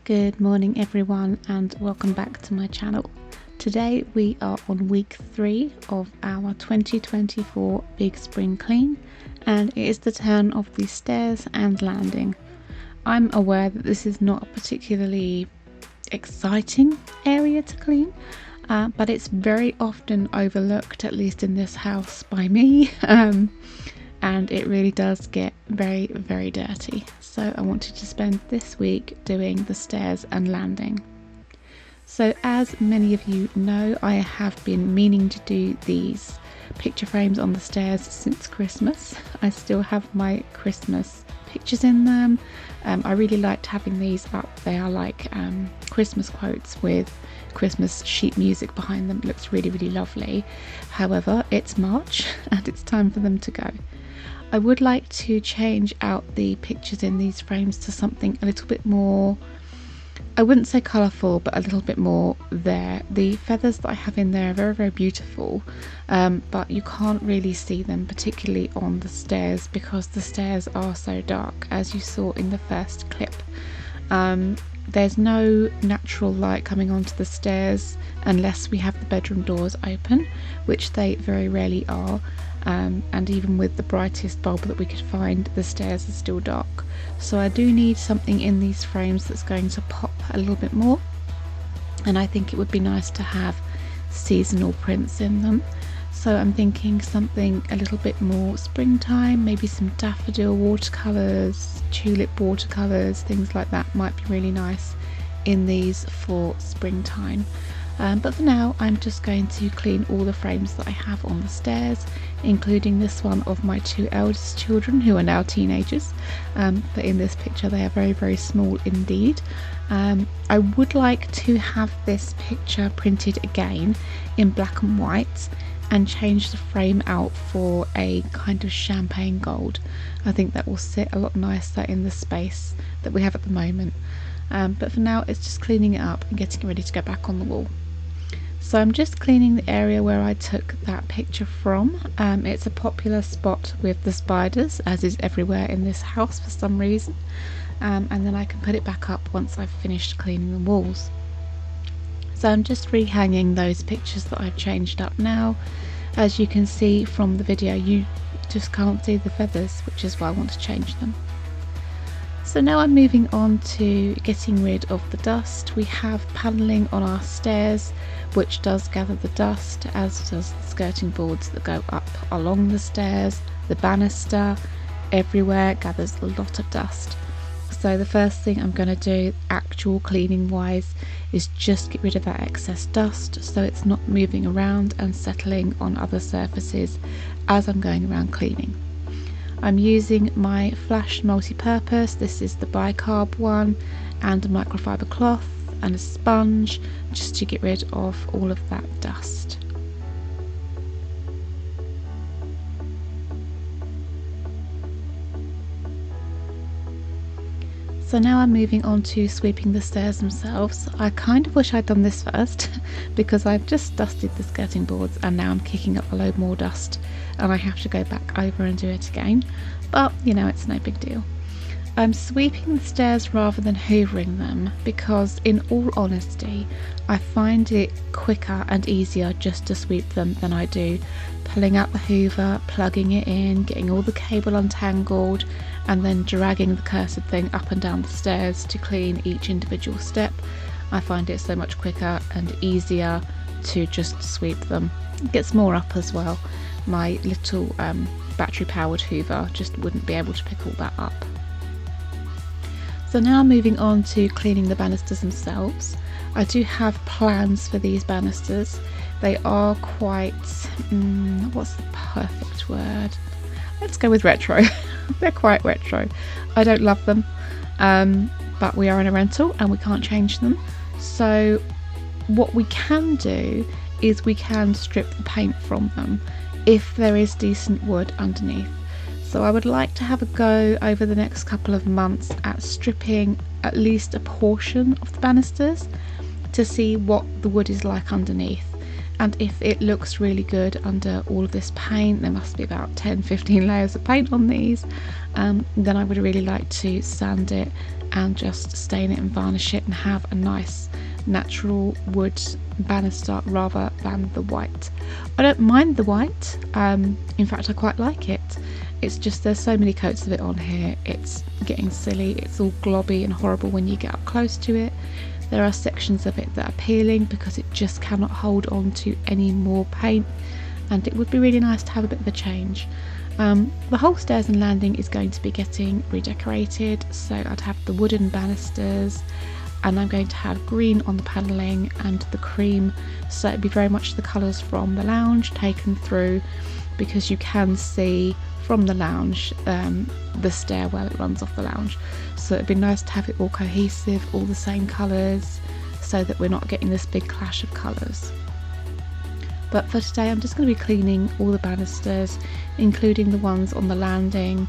Good morning everyone and welcome back to my channel. Today we are on week 3 of our 2024 big spring clean, and it is the turn of the stairs and landing. I'm aware that this is not a particularly exciting area to clean, but it's very often overlooked, at least in this house, by me. And it really does get very dirty, so I wanted to spend this week doing the stairs and landing. So as many of you know, I have been meaning to do these picture frames on the stairs since Christmas. I still have my Christmas pictures in them. I really liked having these up. They are like Christmas quotes with Christmas sheet music behind them. It looks really lovely. However, it's March and it's time for them to go. I would like to change out the pictures in these frames to something a little bit more, I wouldn't say colourful, but a little bit more there. The feathers that I have in there are very beautiful, but you can't really see them, particularly on the stairs, because the stairs are so dark, as you saw in the first clip. There's no natural light coming onto the stairs unless we have the bedroom doors open, which they very rarely are. And even with the brightest bulb that we could find, the stairs are still dark. So I do need something in these frames that's going to pop a little bit more, and I think it would be nice to have seasonal prints in them. So I'm thinking something a little bit more springtime, maybe some daffodil watercolours, tulip watercolours, things like that might be really nice in these for springtime. But for now I'm just going to clean all the frames that I have on the stairs, including this one of my 2 eldest children who are now teenagers, but in this picture they are very small indeed. I would like to have this picture printed again in black and white and change the frame out for a kind of champagne gold. I think that will sit a lot nicer in the space that we have at the moment. But for now it's just cleaning it up and getting it ready to go back on the wall. So I'm just cleaning the area where I took that picture from. It's a popular spot with the spiders, as is everywhere in this house for some reason. And then I can put it back up once I've finished cleaning the walls. So I'm just rehanging those pictures that I've changed up now. As you can see from the video, you just can't see the feathers, which is why I want to change them. So now I'm moving on to getting rid of the dust. We have panelling on our stairs which does gather the dust, as does the skirting boards that go up along the stairs. The banister everywhere gathers a lot of dust. So the first thing I'm going to do, actual cleaning wise, is just get rid of that excess dust so it's not moving around and settling on other surfaces as I'm going around cleaning. I'm using my Flash multi-purpose. This is the bicarb one, and a microfiber cloth and a sponge just to get rid of all of that dust. So now I'm moving on to sweeping the stairs themselves. I kind of wish I'd done this first because I've just dusted the skirting boards and now I'm kicking up a load more dust and I have to go back over and do it again, but you know, it's no big deal. I'm sweeping the stairs rather than hoovering them because, in all honesty, I find it quicker and easier just to sweep them than I do pulling out the hoover, plugging it in, getting all the cable untangled, and then dragging the cursed thing up and down the stairs to clean each individual step. I find it so much quicker and easier to just sweep them. It gets more up as well. My little battery powered hoover just wouldn't be able to pick all that up. So now moving on to cleaning the banisters themselves. I do have plans for these banisters. They are quite, what's the perfect word? Let's go with retro. They're quite retro. I don't love them, but we are in a rental and we can't change them. So what we can do is we can strip the paint from them if there is decent wood underneath. So I would like to have a go over the next couple of months at stripping at least a portion of the banisters to see what the wood is like underneath, And if it looks really good under all of this paint, there must be about 10-15 layers of paint on these, then I would really like to sand it and just stain it and varnish it and have a nice natural wood banister rather than the white. I don't mind the white, in fact I quite like it. It's just there's so many coats of it on here, it's getting silly, it's all globby and horrible when you get up close to it. There are sections of it that are peeling because it just cannot hold on to any more paint, and it would be really nice to have a bit of a change. The whole stairs and landing is going to be getting redecorated, so I'd have the wooden banisters, and I'm going to have green on the panelling and the cream, so it'd be very much the colours from the lounge taken through, because you can see from the lounge the stairwell that runs off the lounge, so it'd be nice to have it all cohesive, all the same colours, so that we're not getting this big clash of colours. But for today I'm just going to be cleaning all the banisters, including the ones on the landing.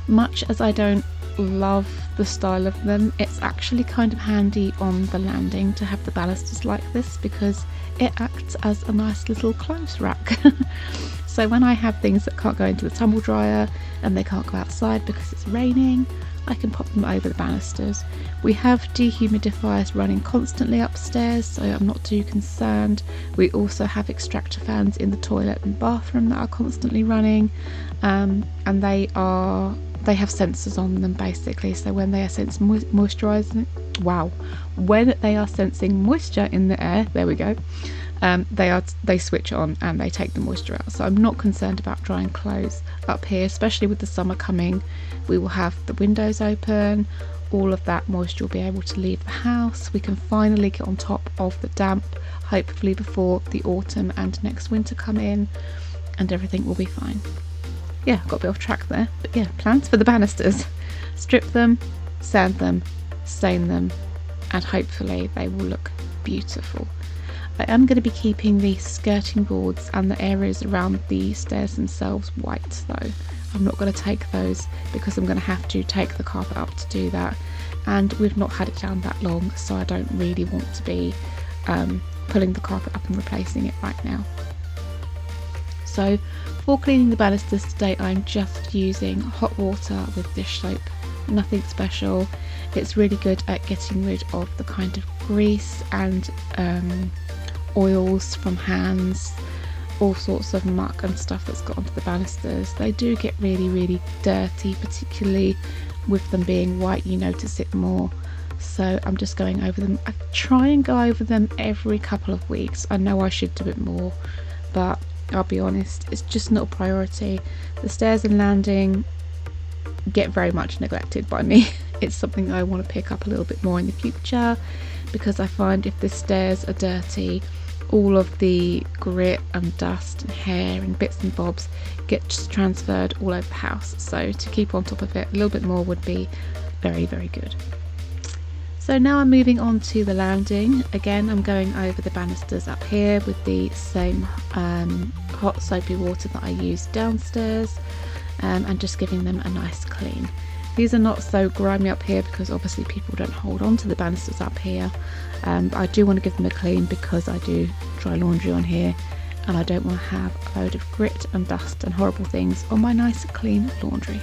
Much as I don't love the style of them, it's actually kind of handy on the landing to have the banisters like this, because it acts as a nice little clothes rack. So when I have things that can't go into the tumble dryer and they can't go outside because it's raining, I can pop them over the banisters. We have dehumidifiers running constantly upstairs, so I'm not too concerned. We also have extractor fans in the toilet and bathroom that are constantly running, and they have sensors on them basically, so when they are sensing when they are sensing moisture in the air, there we go, they switch on and they take the moisture out. So I'm not concerned about drying clothes up here, especially with the summer coming. We will have the windows open, all of that moisture will be able to leave the house. We can finally get on top of the damp, hopefully before the autumn and next winter come in, and everything will be fine. Yeah, got a bit off track there, but yeah, plans for the banisters. Strip them, sand them, stain them, and hopefully they will look beautiful. I am going to be keeping the skirting boards and the areas around the stairs themselves white though. I'm not going to take those because I'm going to have to take the carpet up to do that, and we've not had it down that long, so I don't really want to be pulling the carpet up and replacing it right now. So for cleaning the banisters today, I'm just using hot water with dish soap, nothing special. It's really good at getting rid of the kind of grease and oils from hands, all sorts of muck and stuff that's got onto the banisters. They do get really dirty, particularly with them being white, you notice it more. So I'm just going over them. I try and go over them every couple of weeks. I know I should do it more, but I'll be honest, it's just not a priority. The stairs and landing get very much neglected by me. It's something I want to pick up a little bit more in the future, because I find if the stairs are dirty, all of the grit and dust and hair and bits and bobs gets transferred all over the house. So to keep on top of it a little bit more would be very good. So now I'm moving on to the landing. Again, I'm going over the banisters up here with the same hot soapy water that I used downstairs, and just giving them a nice clean. These are not so grimy up here because obviously people don't hold on to the banisters up here, but I do want to give them a clean because I do dry laundry on here, and I don't want to have a load of grit and dust and horrible things on my nice clean laundry.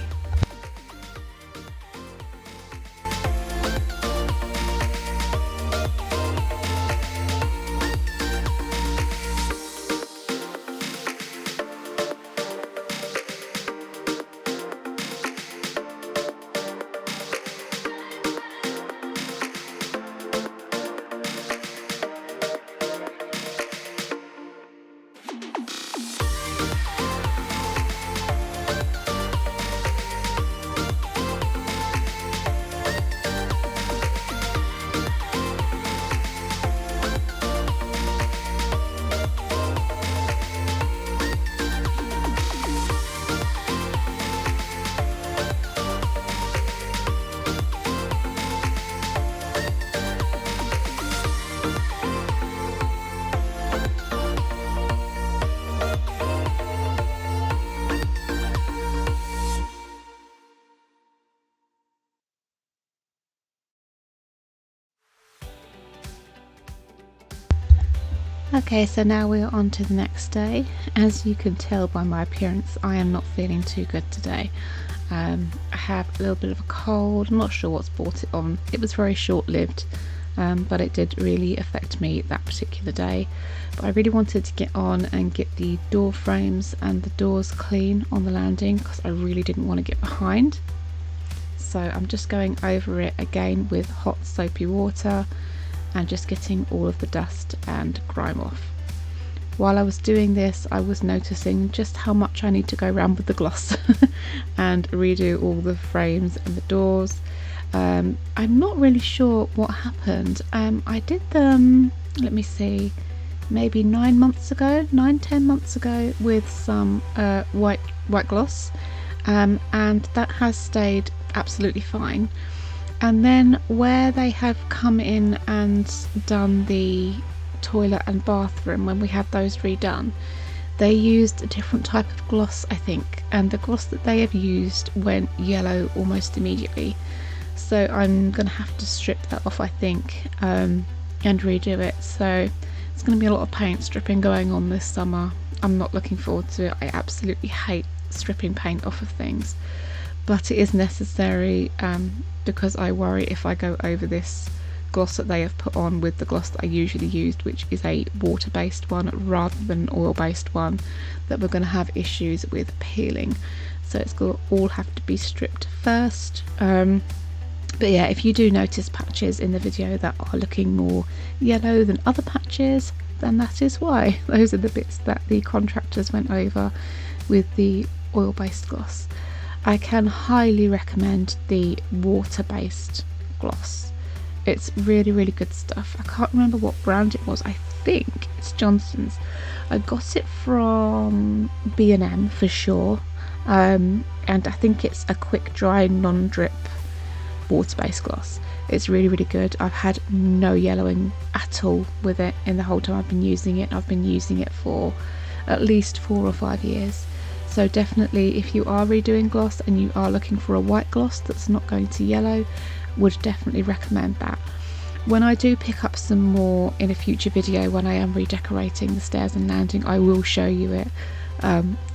Okay, so now we're on to the next day. As you can tell by my appearance, I am not feeling too good today. I have a little bit of a cold. I'm not sure what's brought it on. It was very short-lived, but it did really affect me that particular day. But I really wanted to get on and get the door frames and the doors clean on the landing because I really didn't want to get behind. So I'm just going over it again with hot soapy water and just getting all of the dust and grime off. While I was doing this, I was noticing just how much I need to go around with the gloss and redo all the frames and the doors. I'm not really sure what happened. I did them, let me see, maybe 10 months ago with some white gloss, and that has stayed absolutely fine. And then where they have come in and done the toilet and bathroom, when we had those redone, they used a different type of gloss, I think, and the gloss that they have used went yellow almost immediately. So I'm going to have to strip that off, I think, and redo it. So it's going to be a lot of paint stripping going on this summer. I'm not looking forward to it. I absolutely hate stripping paint off of things, but it is necessary because I worry if I go over this gloss that they have put on with the gloss that I usually used, which is a water-based one rather than an oil-based one, that we're going to have issues with peeling. So it's going to all have to be stripped first. But yeah, if you do notice patches in the video that are looking more yellow than other patches, then that is why. Those are the bits that the contractors went over with the oil-based gloss. I can highly recommend the water-based gloss. It's really, really good stuff. I can't remember what brand it was. I think it's Johnson's. I got it from B&M for sure, and I think it's a quick dry non-drip water-based gloss. It's really, really good. I've had no yellowing at all with it in the whole time I've been using it. I've been using it for at least 4 or 5 years. So definitely, if you are redoing gloss and you are looking for a white gloss that's not going to yellow, would definitely recommend that. When I do pick up some more in a future video, when I am redecorating the stairs and landing, I will show you it,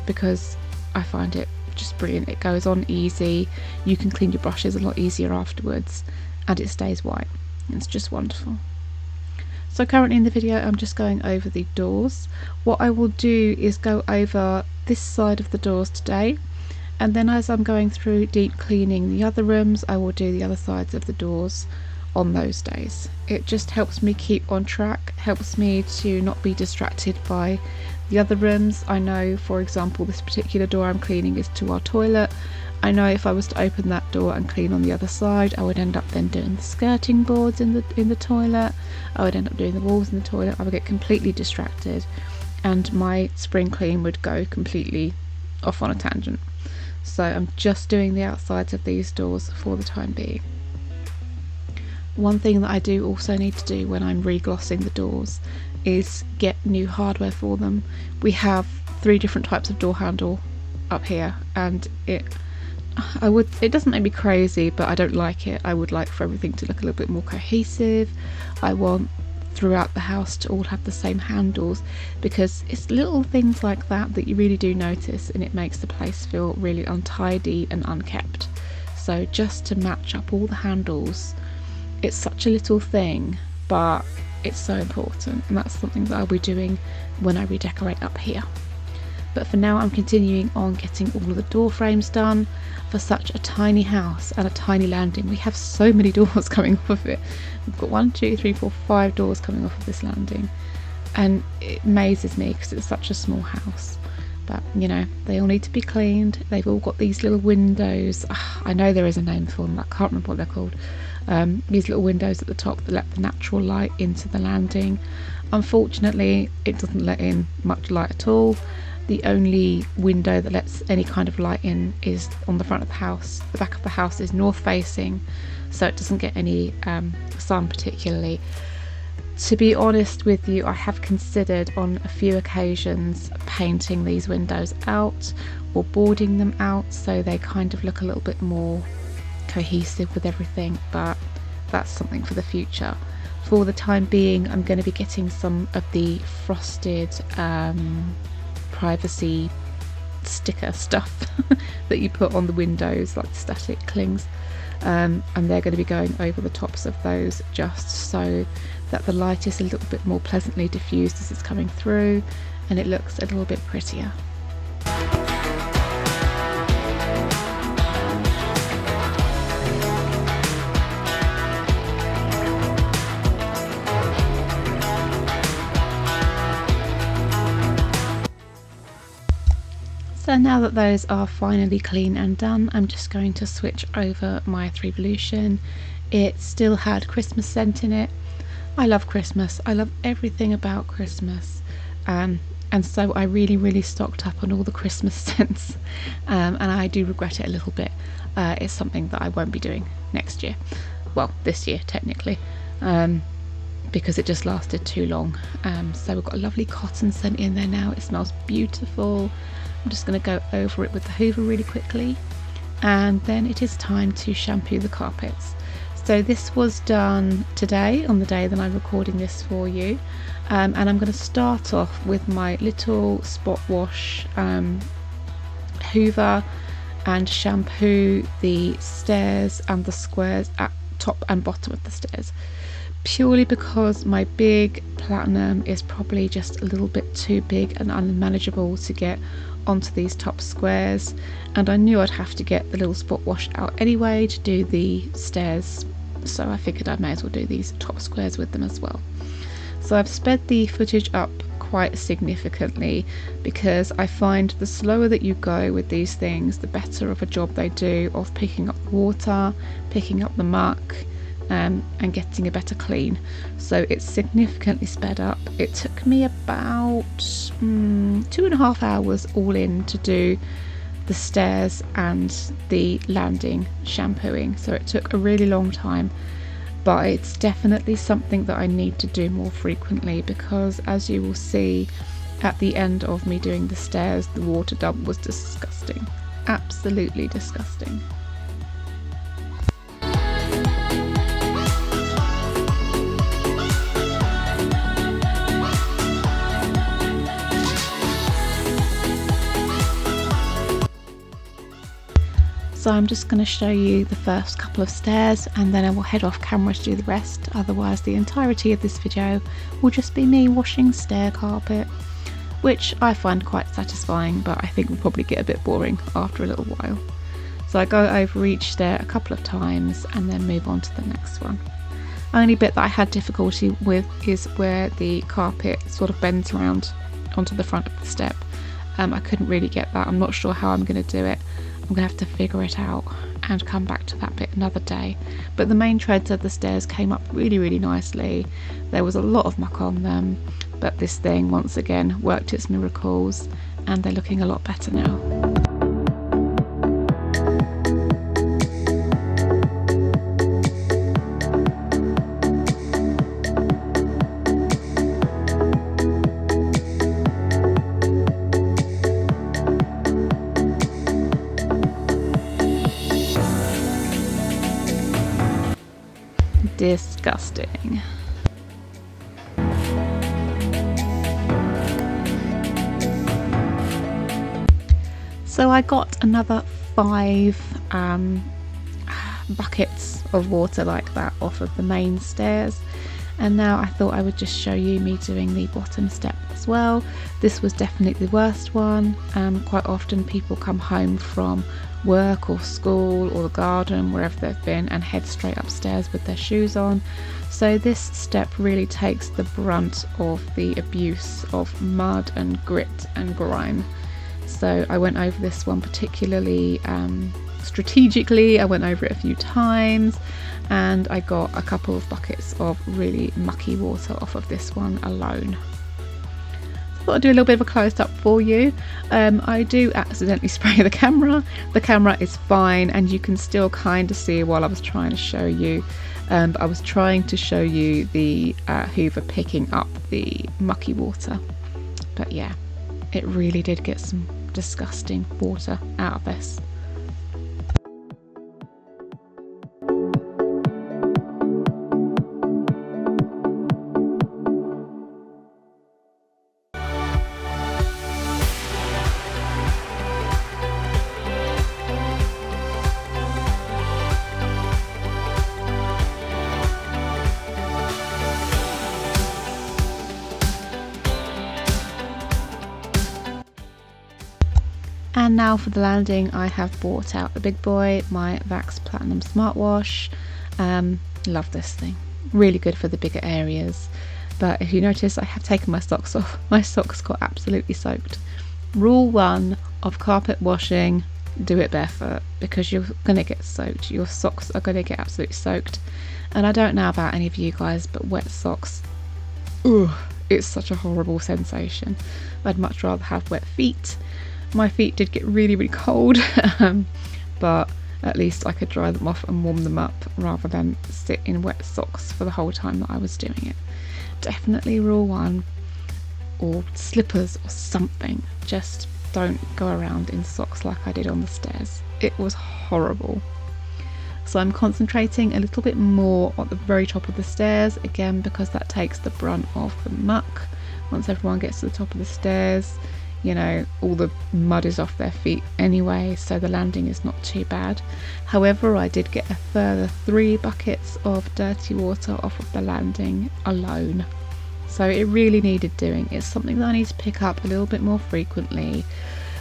because I find it just brilliant. It goes on easy, you can clean your brushes a lot easier afterwards, and it stays white. It's just wonderful. So currently in the video I'm just going over the doors. What I will do is go over this side of the doors today, and then as I'm going through deep cleaning the other rooms, I will do the other sides of the doors on those days. It just helps me keep on track, helps me to not be distracted by the other rooms. I know, for example, this particular door I'm cleaning is to our toilet. I know if I was to open that door and clean on the other side, I would end up then doing the skirting boards in the toilet. I would end up doing the walls in the toilet. I would get completely distracted, and my spring clean would go completely off on a tangent. So I'm just doing the outsides of these doors for the time being. One thing that I do also need to do when I'm re-glossing the doors is get new hardware for them. We have 3 different types of door handle up here, and it doesn't make me crazy, but I don't like it. I would like for everything to look a little bit more cohesive. I want throughout the house to all have the same handles, because it's little things like that that you really do notice, and it makes the place feel really untidy and unkept. So just to match up all the handles, it's such a little thing, but it's so important, and that's something that I'll be doing when I redecorate up here. But for now I'm continuing on getting all of the door frames done. For such a tiny house and a tiny landing, we have so many doors coming off of it. We've got 1, 2, 3, 4, 5 doors coming off of this landing, and it amazes me because it's such a small house. But you know, they all need to be cleaned. They've all got these little windows. I know there is a name for them, I can't remember what they're called. These little windows at the top that let the natural light into the landing. Unfortunately, it doesn't let in much light at all. The only window that lets any kind of light in is on the front of the house. The back of the house is north facing, so it doesn't get any sun particularly. To be honest with you, I have considered on a few occasions painting these windows out or boarding them out so they kind of look a little bit more cohesive with everything, but that's something for the future. for the time being I'm going to be getting some of the frosted privacy sticker stuff that you put on the windows, like static clings, and they're going to be going over the tops of those just so that the light is a little bit more pleasantly diffused as it's coming through and it looks a little bit prettier. So now that those are finally clean and done, I'm just going to switch over my 3Volution. It still had Christmas scent in it. I love Christmas. I love everything about Christmas. And so I really stocked up on all the Christmas scents. And I do regret it a little bit. It's something that I won't be doing next year. Well, this year technically. Because it just lasted too long. So we've got a lovely cotton scent in there now. It smells beautiful. I'm just going to go over it with the hoover really quickly, and then it is time to shampoo the carpets. So this was done today, on the day that I'm recording this for you, and I'm going to start off with my little spot wash hoover and shampoo the stairs and the squares at top and bottom of the stairs, purely because my big platinum is probably just a little bit too big and unmanageable to get onto these top squares, and I knew I'd have to get the little spot wash out anyway to do the stairs, so I figured I may as well do these top squares with them as well. So I've sped the footage up quite significantly because I find the slower that you go with these things, the better of a job they do of picking up the water, picking up the muck, and getting a better clean. So it's significantly sped up. It took me about 2.5 hours all in to do the stairs and the landing shampooing, so it took a really long time, but it's definitely something that I need to do more frequently because, as you will see at the end of me doing the stairs, the water dump was disgusting, absolutely disgusting. So I'm just going to show you the first couple of stairs and then I will head off camera to do the rest, otherwise the entirety of this video will just be me washing stair carpet, which I find quite satisfying, but I think will probably get a bit boring after a little while. So I go over each stair a couple of times and then move on to the next one. Only bit that I had difficulty with is where the carpet sort of bends around onto the front of the step. I couldn't really get that. I'm not sure how I'm going to do it. I'm going to have to figure it out and come back to that bit another day. But the main treads of the stairs came up really nicely. There was a lot of muck on them, but this thing once again worked its miracles and they're looking a lot better now. Disgusting. So I got another 5 buckets of water like that off of the main stairs, and now I thought I would just show you me doing the bottom step as well. This was definitely the worst one. Quite often people come home from work or school or the garden, wherever they've been, and head straight upstairs with their shoes on. So this step really takes the brunt of the abuse of mud and grit and grime. So I went over this one particularly strategically. I went over it a few times and I got a couple of buckets of really mucky water off of this one alone. I'll do a little bit of a close-up for you. I do accidentally spray the camera. The camera is fine and you can still kind of see while I was trying to show you. I was trying to show you the hoover picking up the mucky water. But yeah, it really did get some disgusting water out of this. now for the landing, I have bought out the big boy, my Vax Platinum Smartwash. Love this thing, really good for the bigger areas. But if you notice, I have taken my socks off. My socks got absolutely soaked. Rule 1 of carpet washing: do it barefoot, because you're going to get soaked. Your socks are going to get absolutely soaked. And I don't know about any of you guys, but wet socks, ugh, it's such a horrible sensation. I'd much rather have wet feet. My feet did get really, really cold, but at least I could dry them off and warm them up rather than sit in wet socks for the whole time that I was doing it. Definitely rule 1, or slippers or something. Just don't go around in socks like I did on the stairs. It was horrible. So I'm concentrating a little bit more at the very top of the stairs, again because that takes the brunt of the muck. Once everyone gets to the top of the stairs, you know, all the mud is off their feet anyway, so the landing is not too bad. However, I did get a further 3 buckets of dirty water off of the landing alone. So it really needed doing. It's something that I need to pick up a little bit more frequently.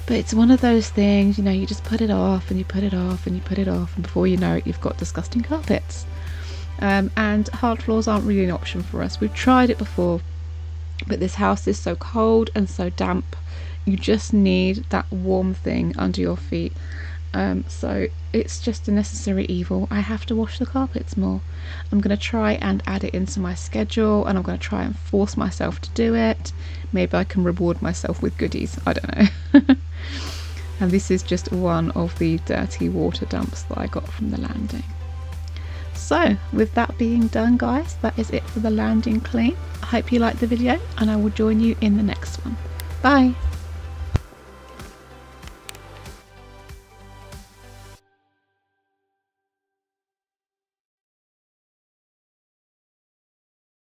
But it's one of those things, you know, you just put it off and you put it off and you put it off, and before you know it, you've got disgusting carpets. And hard floors aren't really an option for us. We've tried it before, but this house is so cold and so damp. You just need that warm thing under your feet. So it's just a necessary evil. I have to wash the carpets more. I'm going to try and add it into my schedule, and I'm going to try and force myself to do it. Maybe I can reward myself with goodies, I don't know. And this is just one of the dirty water dumps that I got from the landing. So with that being done, guys, that is it for the landing clean. I hope you liked the video, and I will join you in the next one. Bye.